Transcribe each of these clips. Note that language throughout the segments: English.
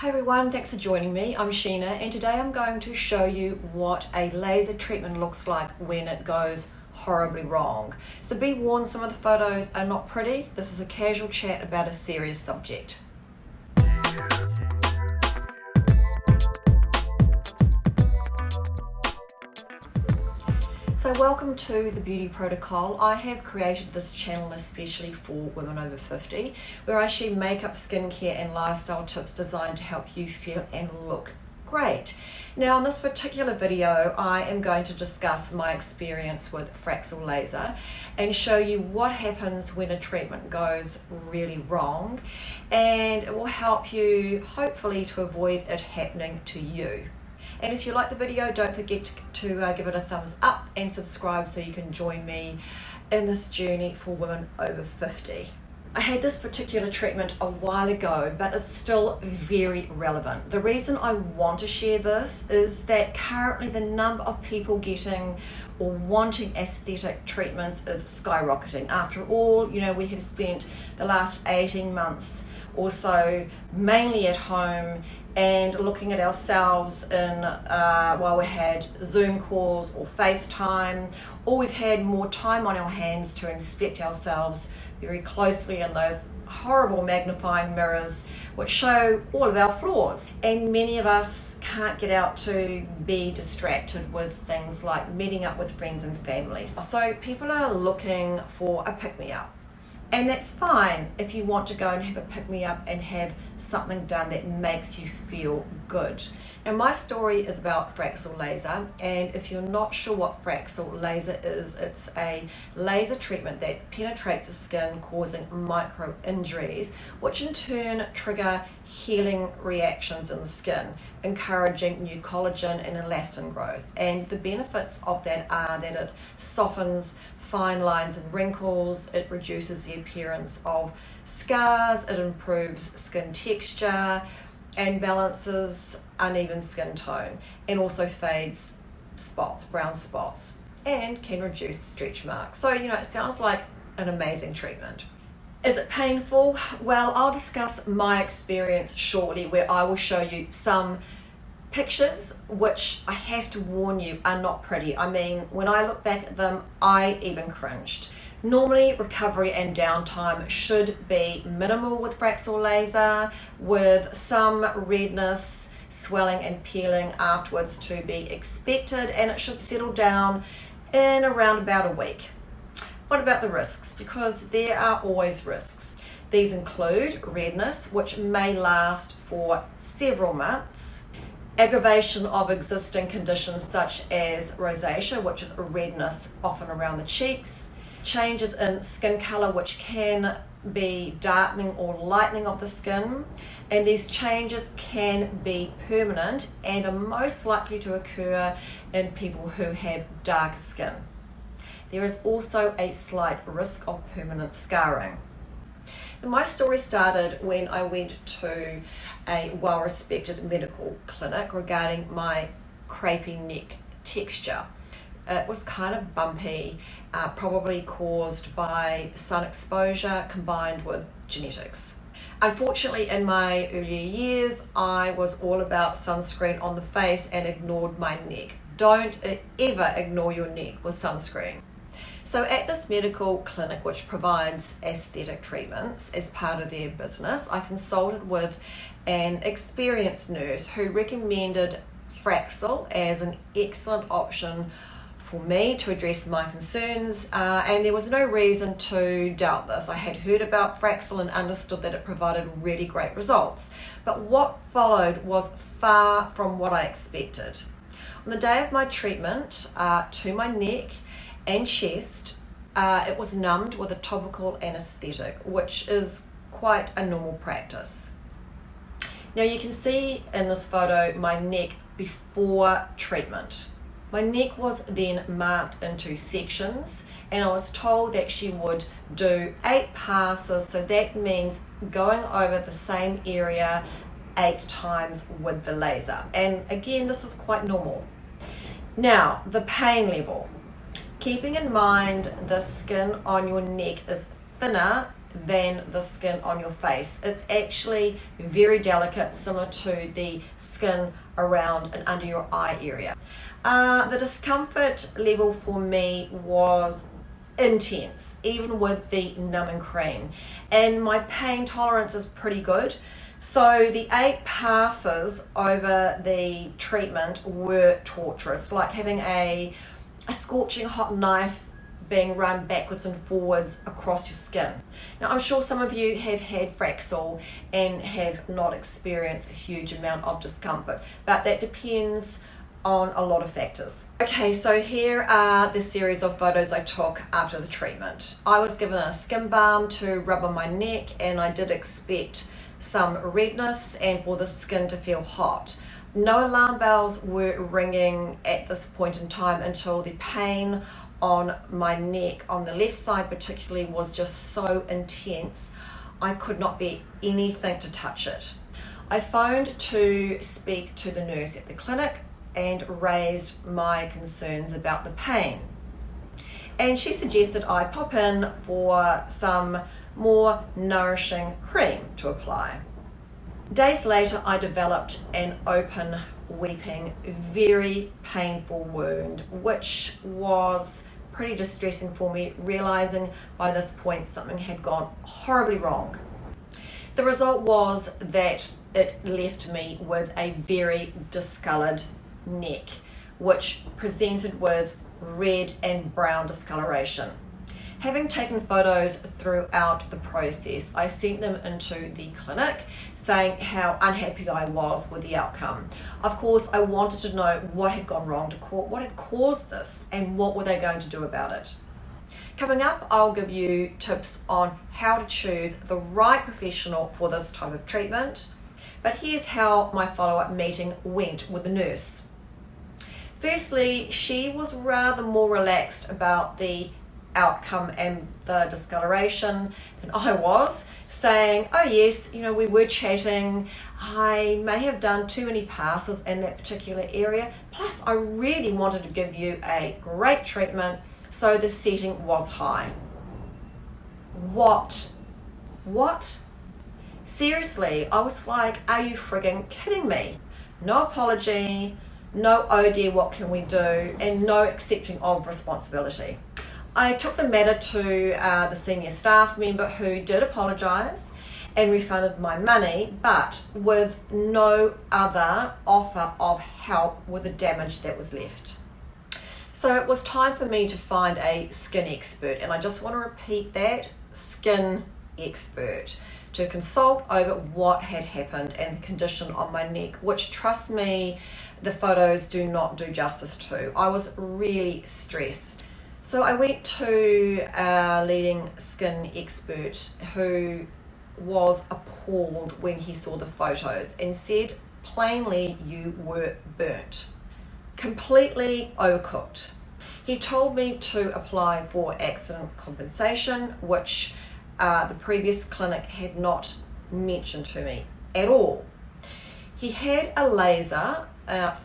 Hi everyone, thanks for joining me. I'm Sheena and today I'm going to show you what a laser treatment looks like when it goes horribly wrong. So be warned, some of the photos are not pretty. This is a casual chat about a serious subject. So welcome to the Beauty Protocol. I have created this channel especially for women over 50, where I share makeup, skincare and lifestyle tips designed to help you feel and look great. Now in this particular video, I am going to discuss my experience with Fractional Laser and show you what happens when a treatment goes really wrong, and it will help you hopefully to avoid it happening to you. And if you like the video, don't forget to give it a thumbs up and subscribe so you can join me in this journey for women over 50. I had this particular treatment a while ago, but it's still very relevant. The reason I want to share this is that currently the number of people getting or wanting aesthetic treatments is skyrocketing. After all, you know, we have spent the last 18 months or so mainly at home and looking at ourselves in while we had Zoom calls or FaceTime, or we've had more time on our hands to inspect ourselves very closely in those horrible magnifying mirrors which show all of our flaws. And many of us can't get out to be distracted with things like meeting up with friends and family. So people are looking for a pick-me-up. And that's fine if you want to go and have a pick-me-up and have something done that makes you feel good. Now my story is about Fractional Laser, and if you're not sure what Fractional Laser is, it's a laser treatment that penetrates the skin causing micro injuries, which in turn trigger healing reactions in the skin, encouraging new collagen and elastin growth. And the benefits of that are that it softens fine lines and wrinkles, it reduces the appearance of scars, it improves skin texture and balances uneven skin tone, and also fades spots, brown spots, and can reduce stretch marks. So, you know, it sounds like an amazing treatment. Is it painful? Well, I'll discuss my experience shortly, where I will show you some pictures which I have to warn you are not pretty. I mean, when I look back at them, I even cringed. Normally, recovery and downtime should be minimal with Fractional Laser, with some redness, swelling and peeling afterwards to be expected, and it should settle down in around about a week. What about the risks? Because there are always risks. These include redness, which may last for several months, aggravation of existing conditions such as rosacea, which is a redness often around the cheeks, changes in skin color, which can be darkening or lightening of the skin, and these changes can be permanent and are most likely to occur in people who have dark skin. There is also a slight risk of permanent scarring. So my story started when I went to a well-respected medical clinic regarding my crepey neck texture. It was kind of bumpy, probably caused by sun exposure combined with genetics. Unfortunately, in my earlier years, I was all about sunscreen on the face and ignored my neck. Don't ever ignore your neck with sunscreen. So at this medical clinic, which provides aesthetic treatments as part of their business, I consulted with an experienced nurse who recommended Fraxel as an excellent option for me to address my concerns, and there was no reason to doubt this. I had heard about Fraxel and understood that it provided really great results, but what followed was far from what I expected. On the day of my treatment, to my neck and chest, it was numbed with a topical anesthetic, which is quite a normal practice. Now you can see in this photo my neck before treatment. My neck was then marked into sections, and I was told that she would do 8 passes, so that means going over the same area 8 times with the laser. And again, this is quite normal. Now, the pain level. Keeping in mind the skin on your neck is thinner than the skin on your face. It's actually very delicate, similar to the skin around and under your eye area. The discomfort level for me was intense, even with the numbing cream, and my pain tolerance is pretty good. So the 8 passes over the treatment were torturous, like having a scorching hot knife being run backwards and forwards across your skin. Now, I'm sure some of you have had Fraxel and have not experienced a huge amount of discomfort, but that depends on a lot of factors. Okay, so here are the series of photos I took after the treatment. I was given a skin balm to rub on my neck, and I did expect some redness and for the skin to feel hot. No alarm bells were ringing at this point in time until the pain on my neck, on the left side particularly, was just so intense I could not bear anything to touch it. I phoned to speak to the nurse at the clinic and raised my concerns about the pain, and she suggested I pop in for some more nourishing cream to apply. Days later, I developed an open, weeping, very painful wound, which was pretty distressing for me, realizing by this point something had gone horribly wrong. The result was that it left me with a very discolored neck, which presented with red and brown discoloration. Having taken photos throughout the process, I sent them into the clinic saying how unhappy I was with the outcome. Of course, I wanted to know what had gone wrong, what had caused this, and what were they going to do about it. Coming up, I'll give you tips on how to choose the right professional for this type of treatment. But here's how my follow-up meeting went with the nurse. Firstly, she was rather more relaxed about the outcome and the discoloration than I was, saying, oh yes, we were chatting, I may have done too many passes in that particular area, plus I really wanted to give you a great treatment, so the setting was high. What? Seriously, I was like, are you frigging kidding me? No apology, no oh dear what can we do, and no accepting of responsibility. I took the matter to the senior staff member, who did apologise and refunded my money, but with no other offer of help with the damage that was left. So it was time for me to find a skin expert, and I just want to repeat that, skin expert, to consult over what had happened and the condition on my neck, which, trust me, the photos do not do justice to. I was really stressed. So I went to a leading skin expert who was appalled when he saw the photos and said, plainly, you were burnt, completely overcooked. He told me to apply for accident compensation, which the previous clinic had not mentioned to me at all. He had a laser,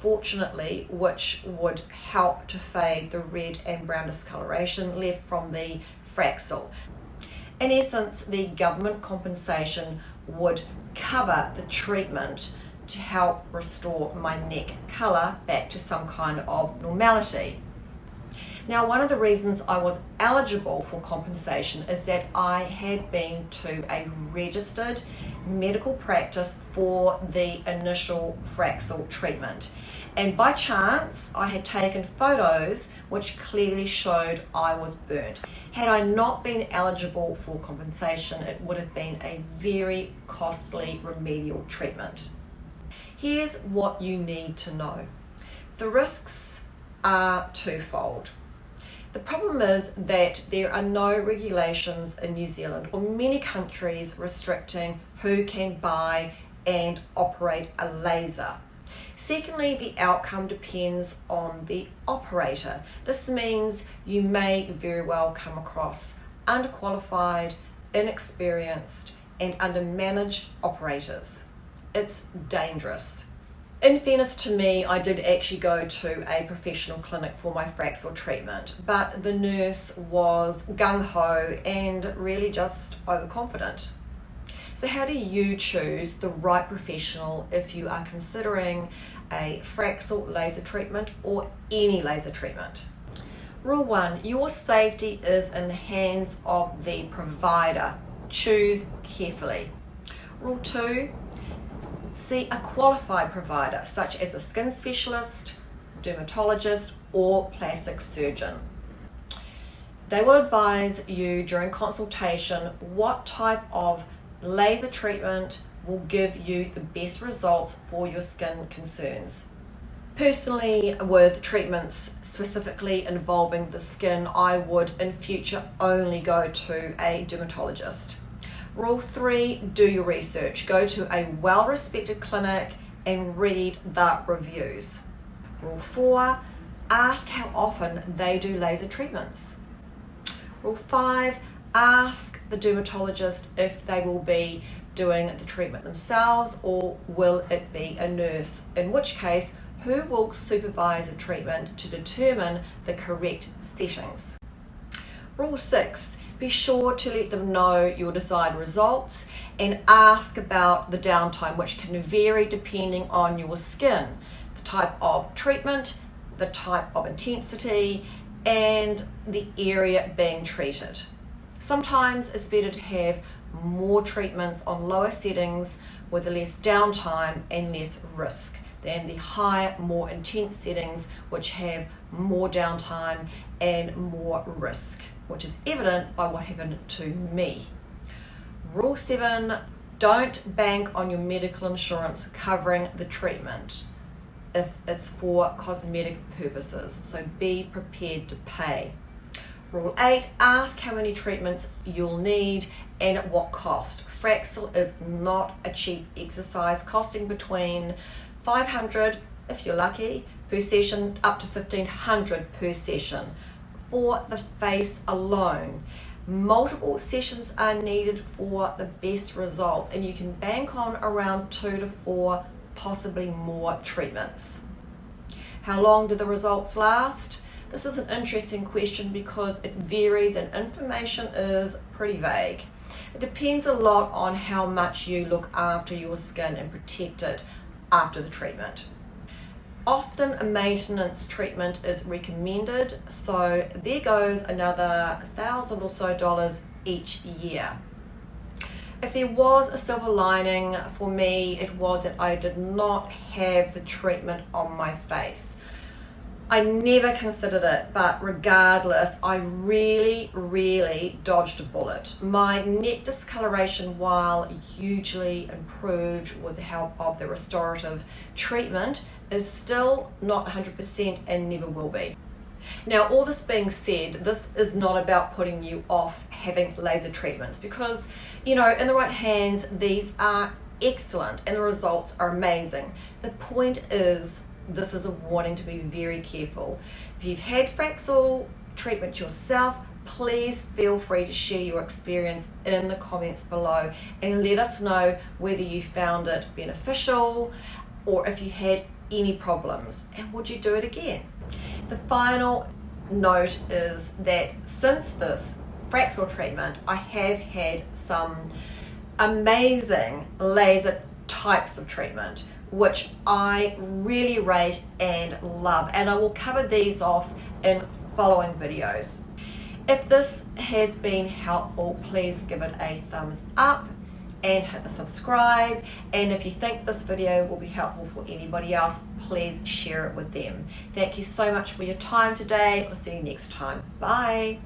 fortunately, which would help to fade the red and brown discoloration left from the Fraxel. In essence, the government compensation would cover the treatment to help restore my neck colour back to some kind of normality. Now, one of the reasons I was eligible for compensation is that I had been to a registered medical practice for the initial Fraxel treatment. And by chance, I had taken photos which clearly showed I was burnt. Had I not been eligible for compensation, it would have been a very costly remedial treatment. Here's what you need to know. The risks are twofold. The problem is that there are no regulations in New Zealand or many countries restricting who can buy and operate a laser. Secondly, the outcome depends on the operator. This means you may very well come across underqualified, inexperienced, and undermanaged operators. It's dangerous. In fairness to me, I did actually go to a professional clinic for my Fraxel treatment, but the nurse was gung-ho and really just overconfident. So how do you choose the right professional if you are considering a Fraxel laser treatment or any laser treatment? Rule 1, your safety is in the hands of the provider. Choose carefully. Rule 2, see a qualified provider such as a skin specialist, dermatologist, or plastic surgeon. They will advise you during consultation what type of laser treatment will give you the best results for your skin concerns. Personally, with treatments specifically involving the skin, I would in future only go to a dermatologist. Rule 3, do your research. Go to a well-respected clinic and read the reviews. Rule 4, ask how often they do laser treatments. Rule 5, ask the dermatologist if they will be doing the treatment themselves or will it be a nurse, in which case who will supervise the treatment to determine the correct settings. Rule 6, be sure to let them know your desired results and ask about the downtime, which can vary depending on your skin, the type of treatment, the type of intensity, and the area being treated. Sometimes it's better to have more treatments on lower settings with less downtime and less risk than the higher, more intense settings which have more downtime and more risk, which is evident by what happened to me. Rule 7, don't bank on your medical insurance covering the treatment if it's for cosmetic purposes, so be prepared to pay. Rule 8, ask how many treatments you'll need and at what cost. Fraxel is not a cheap exercise, costing between $500, if you're lucky, per session, up to $1,500 per session for the face alone. Multiple sessions are needed for the best results, and you can bank on around 2 to 4, possibly more treatments. How long do the results last? This is an interesting question because it varies and information is pretty vague. It depends a lot on how much you look after your skin and protect it after the treatment. Often a maintenance treatment is recommended, so there goes another $1,000 or so each year. If there was a silver lining for me, it was that I did not have the treatment on my face. I never considered it, but regardless, I really dodged a bullet. My neck discoloration, while hugely improved with the help of the restorative treatment, is still not 100% and never will be. Now, all this being said, this is not about putting you off having laser treatments because, in the right hands, these are excellent and the results are amazing. The point is, this is a warning to be very careful. If you've had Fraxel treatment yourself, please feel free to share your experience in the comments below and let us know whether you found it beneficial or if you had any problems and would you do it again. The final note is that since this Fraxel treatment, I have had some amazing laser types of treatment which I really rate and love, and I will cover these off in following videos. If this has been helpful, please give it a thumbs up and hit the subscribe, and if you think this video will be helpful for anybody else, please share it with them. Thank you so much for your time today. I'll see you next time. Bye.